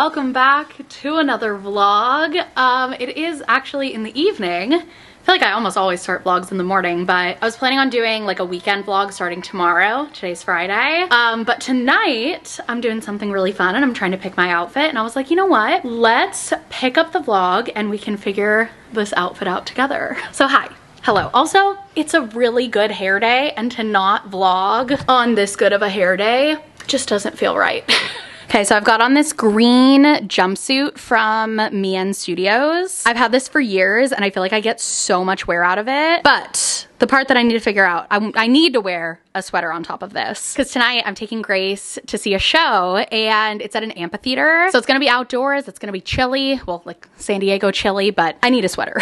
welcome back to another vlog. It is actually in the evening. I feel like I almost always start vlogs in the morning, but I was planning on doing like a weekend vlog starting tomorrow. Today's Friday. But tonight I'm doing something really fun and I'm trying to pick my outfit, and I was like, you know what? Let's pick up the vlog and we can figure this outfit out together. So hi. Hello. Also, it's a really good hair day, and to not vlog on this good of a hair day just doesn't feel right. Okay, so I've got on this green jumpsuit from Mian Studios. I've had this for years and I feel like I get so much wear out of it, but the part that I need to figure out, I need to wear a sweater on top of this because tonight I'm taking Grace to see a show and it's at an amphitheater. So it's gonna be outdoors, it's gonna be chilly. Well, like San Diego chilly, but I need a sweater.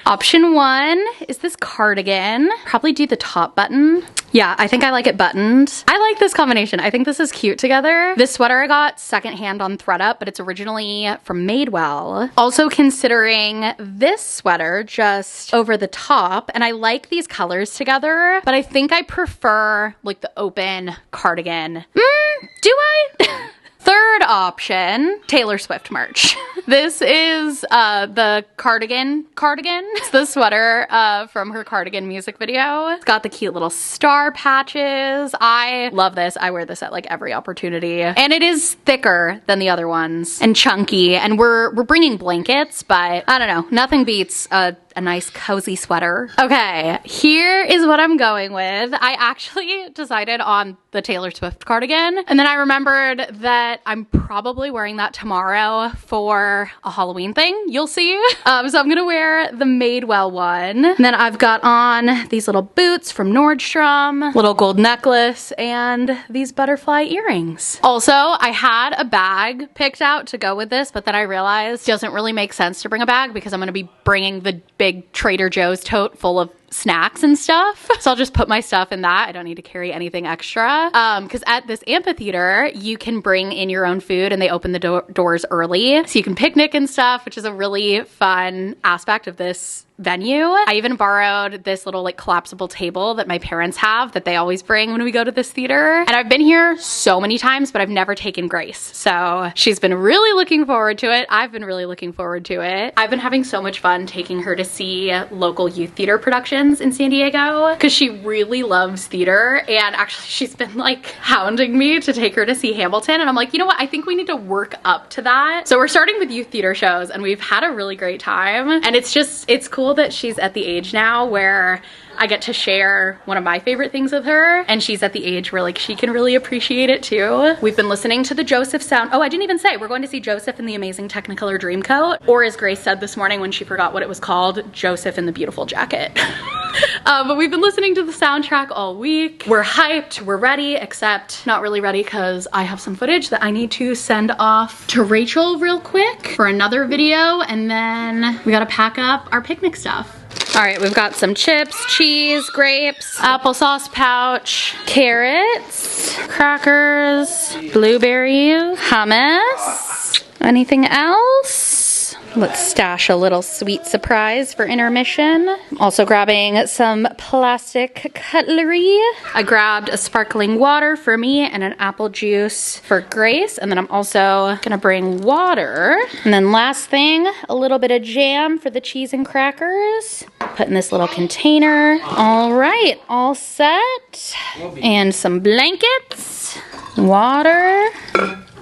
Option one is this cardigan. Probably do the top button. Yeah, I think I like it buttoned. I like this combination. I think this is cute together. This sweater I got secondhand on ThredUp, but it's originally from Madewell. Also considering this sweater just over the top, and I like these colors together, but I think I prefer like the open cardigan. Do I? Third option, Taylor Swift merch. This is the cardigan. It's the sweater from her Cardigan music video. It's got the cute little star patches. I love this. I wear this at like every opportunity. And it is thicker than the other ones and chunky. And we're bringing blankets, but I don't know. Nothing beats a nice cozy sweater. Okay, here is what I'm going with. I actually decided on the Taylor Swift cardigan, and then I remembered that I'm probably wearing that tomorrow for a Halloween thing. You'll see. So I'm gonna wear the Madewell one. And then I've got on these little boots from Nordstrom, little gold necklace, and these butterfly earrings. Also, I had a bag picked out to go with this, but then I realized it doesn't really make sense to bring a bag because I'm gonna be bringing the big Trader Joe's tote full of snacks and stuff. So I'll just put my stuff in that. I don't need to carry anything extra. Because at this amphitheater, you can bring in your own food and they open the doors early. So you can picnic and stuff, which is a really fun aspect of this venue. I even borrowed this little like collapsible table that my parents have that they always bring when we go to this theater. And I've been here so many times, but I've never taken Grace. So she's been really looking forward to it. I've been really looking forward to it. I've been having so much fun taking her to see local youth theater productions in San Diego because she really loves theater. And actually she's been like hounding me to take her to see Hamilton. And I'm like, you know what? I think we need to work up to that. So we're starting with youth theater shows and we've had a really great time. And it's cool that she's at the age now where I get to share one of my favorite things with her, and she's at the age where like she can really appreciate it too. We've been listening to the Joseph sound. Oh, I didn't even say we're going to see Joseph in the Amazing Technicolor Dreamcoat, or as Grace said this morning when she forgot what it was called, Joseph in the Beautiful Jacket. But we've been listening to the soundtrack all week. We're hyped, we're ready, except not really ready because I have some footage that I need to send off to Rachel real quick for another video, and then we gotta pack up our picnic stuff. All right, we've got some chips, cheese, grapes, applesauce pouch, carrots, crackers, blueberries, hummus. Anything else? Let's stash a little sweet surprise for intermission. Also grabbing some plastic cutlery. I grabbed a sparkling water for me and an apple juice for Grace. And then I'm also gonna bring water. And then last thing, a little bit of jam for the cheese and crackers. Put in this little container. All right, all set. And some blankets, water.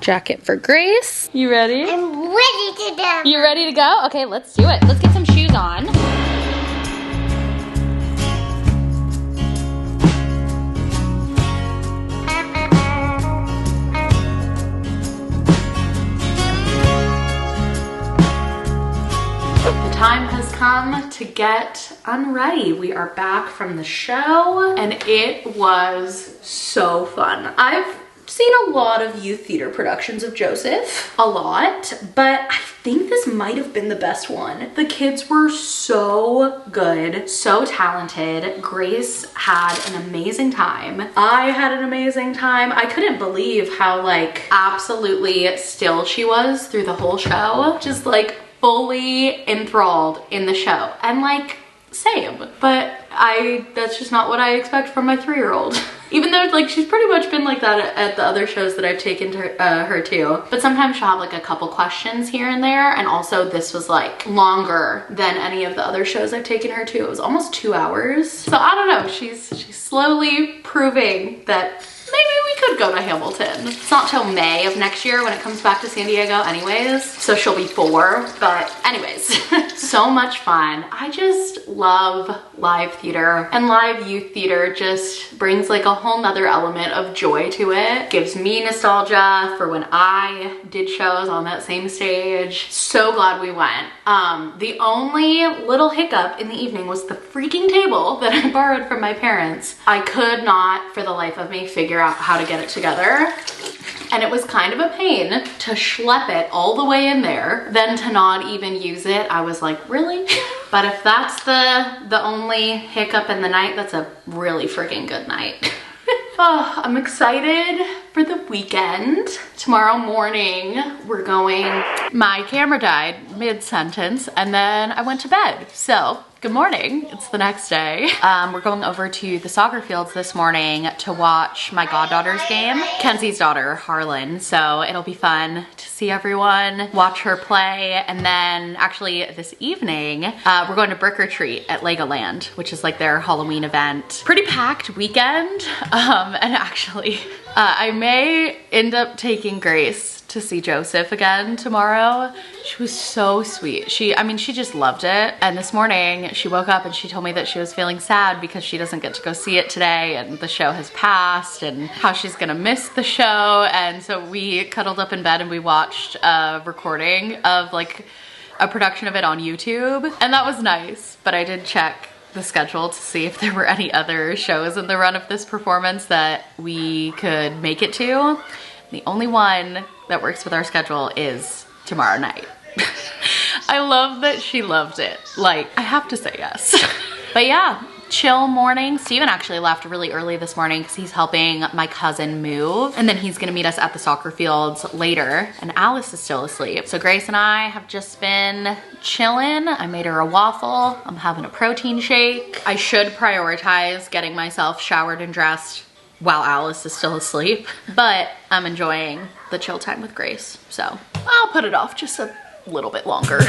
Jacket for Grace. You ready? I'm ready to go. You ready to go? Okay, let's do it. Let's get some shoes on. The time has come to get unready. We are back from the show and it was so fun. I've seen a lot of youth theater productions of Joseph, a lot, but I think this might have been the best one. The kids were so good, so talented. Grace had an amazing time. I had an amazing time. I couldn't believe how like absolutely still she was through the whole show. Just like fully enthralled in the show. And like, same, but that's just not what I expect from my 3-year-old. Even though like she's pretty much been like that at the other shows that I've taken to her to. But sometimes she'll have like a couple questions here and there. And also this was like longer than any of the other shows I've taken her to. It was almost 2 hours. So I don't know, she's slowly proving that maybe we could go to Hamilton. It's not till May of next year when it comes back to San Diego anyways. So she'll be 4, but anyways, so much fun. I just love live theater, and live youth theater just brings like a whole nother element of joy to it. Gives me nostalgia for when I did shows on that same stage. So glad we went. The only little hiccup in the evening was the freaking table that I borrowed from my parents. I could not for the life of me figure out how to get it together. And it was kind of a pain to schlep it all the way in there, then to not even use it. I was like, really? But if that's the only hiccup in the night, that's a really freaking good night. Oh, I'm excited for the weekend. Tomorrow morning, we're going, my camera died mid-sentence and then I went to bed. So good morning, it's the next day. We're going over to the soccer fields this morning to watch my goddaughter's game, Kenzie's daughter, Harlan. So it'll be fun to see everyone, watch her play. And then actually this evening, we're going to Brick or Treat at Legoland, which is like their Halloween event. Pretty packed weekend. And actually, I may end up taking Grace to see Joseph again tomorrow. She was so sweet. She just loved it. And this morning she woke up and she told me that she was feeling sad because she doesn't get to go see it today and the show has passed and how she's gonna miss the show. And so we cuddled up in bed and we watched a recording of like a production of it on YouTube. And that was nice, but I did check the schedule to see if there were any other shows in the run of this performance that we could make it to. The only one that works with our schedule is tomorrow night. I love that she loved it. Like, I have to say yes. But yeah, chill morning. Steven actually left really early this morning because he's helping my cousin move. And then he's gonna meet us at the soccer fields later. And Alice is still asleep. So Grace and I have just been chilling. I made her a waffle. I'm having a protein shake. I should prioritize getting myself showered and dressed while Alice is still asleep, but I'm enjoying the chill time with Grace. So I'll put it off just a little bit longer.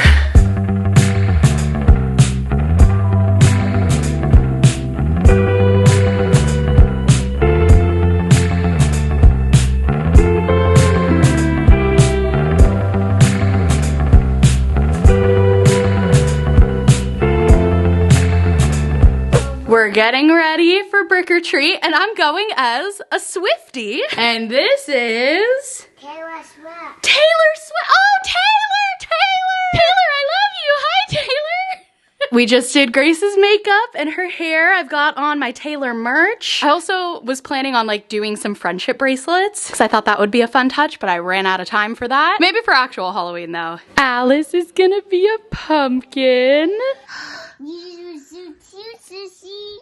We're getting ready for Brick or Treat, and I'm going as a Swiftie. And this is Taylor Swift. Taylor Swift. Oh, Taylor! I love you. Hi, Taylor. We just did Grace's makeup and her hair. I've got on my Taylor merch. I also was planning on like doing some friendship bracelets because I thought that would be a fun touch, but I ran out of time for that. Maybe for actual Halloween though. Alice is gonna be a pumpkin. You so cute, sissy.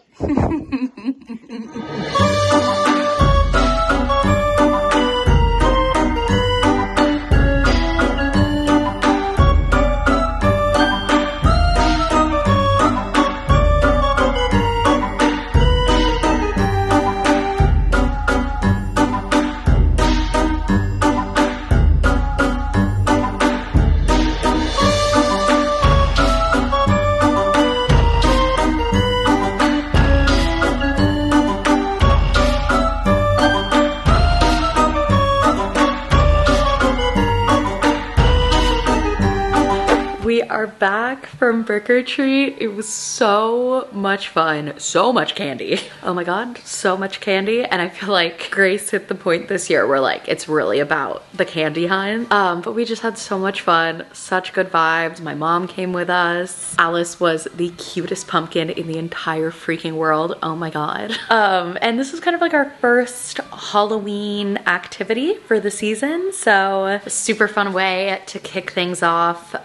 We are back from Brick or Treat. It was so much fun. So much candy. Oh my God, so much candy. And I feel like Grace hit the point this year where like it's really about the candy hunt. But we just had so much fun, such good vibes. My mom came with us. Alice was the cutest pumpkin in the entire freaking world. Oh my God. And this is kind of like our first Halloween activity for the season. So a super fun way to kick things off.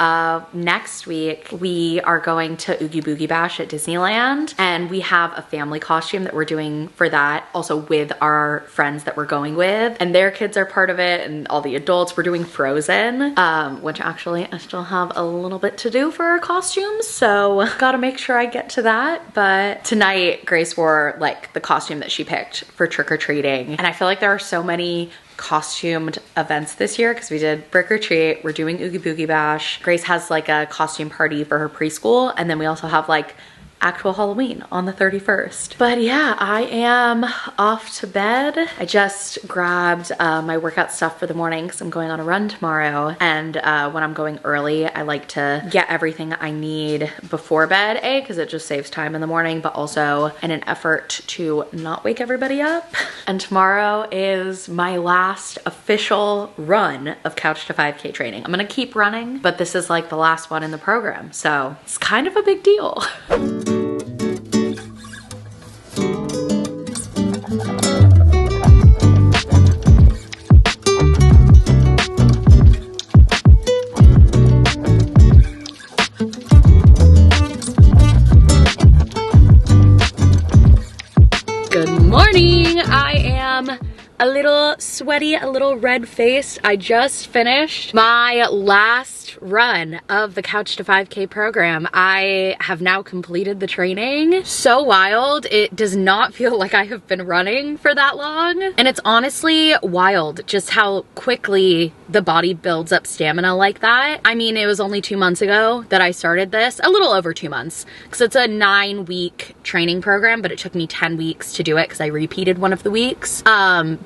Next next week we are going to Oogie Boogie Bash at Disneyland, and we have a family costume that we're doing for that, also with our friends that we're going with, and their kids are part of it, and all the adults. We're doing Frozen, which actually I still have a little bit to do for our costumes, so gotta make sure I get to that. But tonight Grace wore like the costume that she picked for trick-or-treating, and I feel like there are so many costumed events this year because we did Brick or Treat, we're doing Oogie Boogie Bash, Grace has like a costume party for her preschool, and then we also have like actual Halloween on the 31st. But yeah, I am off to bed. I just grabbed my workout stuff for the morning because I'm going on a run tomorrow, and when I'm going early I like to get everything I need before bed, A, because it just saves time in the morning, but also in an effort to not wake everybody up. And tomorrow is my last official run of Couch to 5K training. I'm gonna keep running, but this is like the last one in the program, so it's kind of a big deal. Good morning. I am a little sweaty, a little red-faced. I just finished my last run of the Couch to 5K program. I have now completed the training. So wild. It does not feel like I have been running for that long. And it's honestly wild just how quickly the body builds up stamina like that. I mean, it was only 2 months ago that I started this, a little over 2 months, because it's a 9-week training program, but it took me 10 weeks to do it because I repeated one of the weeks.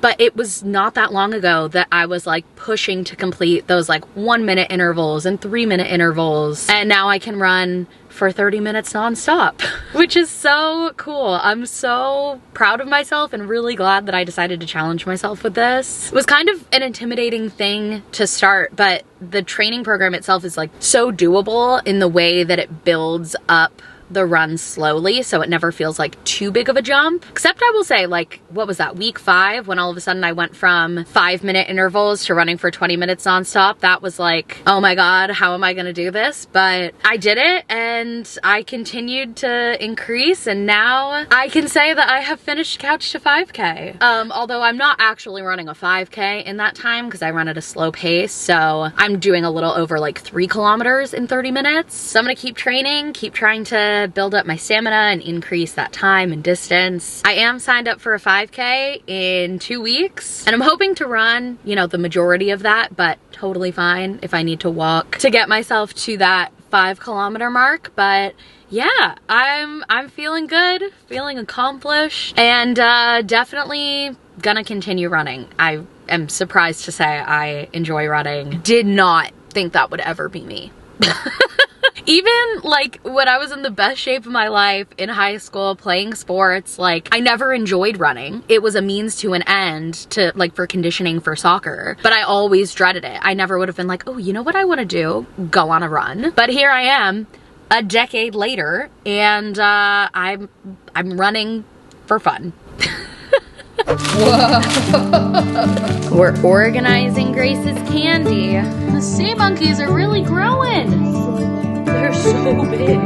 But it was not that long ago that I was like pushing to complete those like 1-minute intervals and 3-minute intervals. And now I can run for 30 minutes nonstop, which is so cool. I'm so proud of myself and really glad that I decided to challenge myself with this. It was kind of an intimidating thing to start, but the training program itself is like so doable in the way that it builds up the run slowly, so it never feels like too big of a jump. Except I will say, like, what was that, week 5, when all of a sudden I went from 5-minute intervals to running for 20 minutes nonstop. That was like, oh my god, how am I gonna do this? But I did it, and I continued to increase, and now I can say that I have finished Couch to 5K. Although I'm not actually running a 5K in that time because I run at a slow pace, so I'm doing a little over like 3 kilometers in 30 minutes. So I'm gonna keep training, keep trying to build up my stamina and increase that time and distance. I am signed up for a 5K in 2 weeks, and I'm hoping to run, you know, the majority of that, but totally fine if I need to walk to get myself to that 5-kilometer mark. But yeah, I'm feeling good, feeling accomplished, and definitely gonna continue running. I am surprised to say I enjoy running. Did not think that would ever be me. Even like when I was in the best shape of my life in high school playing sports, like I never enjoyed running. It was a means to an end to like for conditioning for soccer, but I always dreaded it. I never would have been like, oh, you know what I want to do? Go on a run. But here I am a decade later, and I'm running for fun. Whoa. We're organizing Grace's candy. The sea monkeys are really growing. They're so big.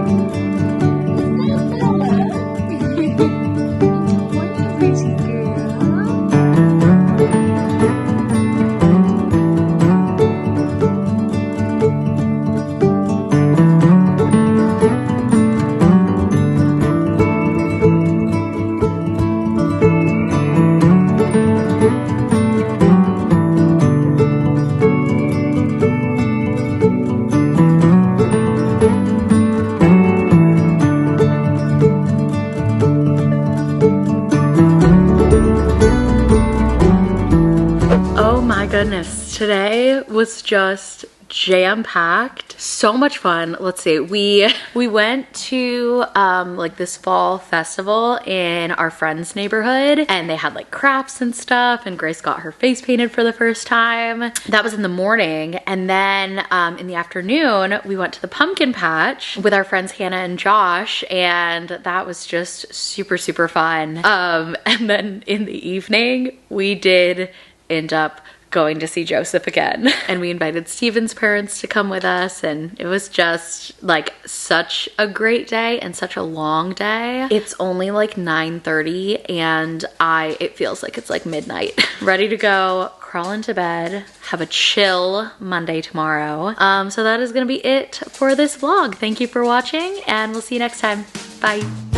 Goodness, today was just jam-packed. So much fun. Let's see, we went to like this fall festival in our friend's neighborhood, and they had like crafts and stuff, and Grace got her face painted for the first time. That was in the morning, and then in the afternoon we went to the pumpkin patch with our friends Hannah and Josh, and that was just super fun. And then in the evening we did end up going to see Joseph again. And we invited Steven's parents to come with us, and it was just like such a great day and such a long day. It's only like 9:30 and it feels like it's like midnight. Ready to go, crawl into bed, have a chill Monday tomorrow. So that is gonna be it for this vlog. Thank you for watching, and we'll see you next time. Bye.